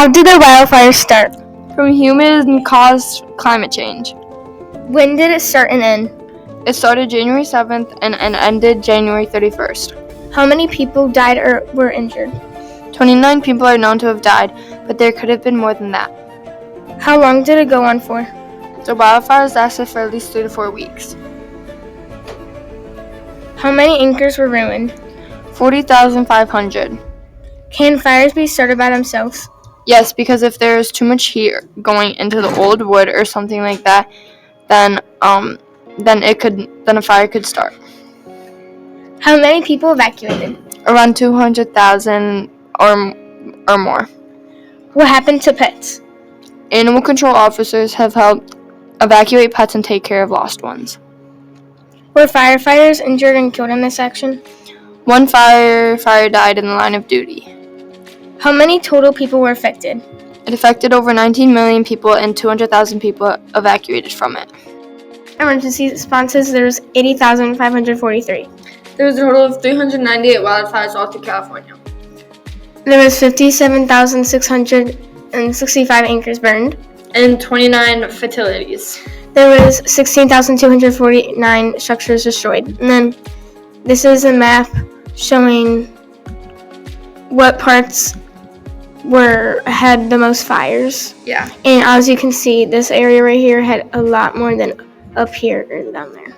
How did the wildfires start? From human-caused climate change. When did it start and end? It started January 7th and ended January 31st. How many people died or were injured? 29 people are known to have died, but there could have been more than that. How long did it go on for? The wildfires lasted for at least 3 to 4 weeks. How many acres were ruined? 40,500. Can fires be started by themselves? Yes, because if there is too much heat going into the old wood or something like that, then a fire could start. How many people evacuated? Around 200,000 or more. What happened to pets? Animal control officers have helped evacuate pets and take care of lost ones. Were firefighters injured and killed in this action? One firefighter died in the line of duty. How many total people were affected? It affected over 19 million people and 200,000 people evacuated from it. Emergency responses, there was 80,543. There was a total of 398 wildfires all through California. There was 57,665 acres burned. And 29 fatalities. There was 16,249 structures destroyed. And then this is a map showing what parts had the most fires. Yeah. And as you can see, this area right here had a lot more than up here or down there.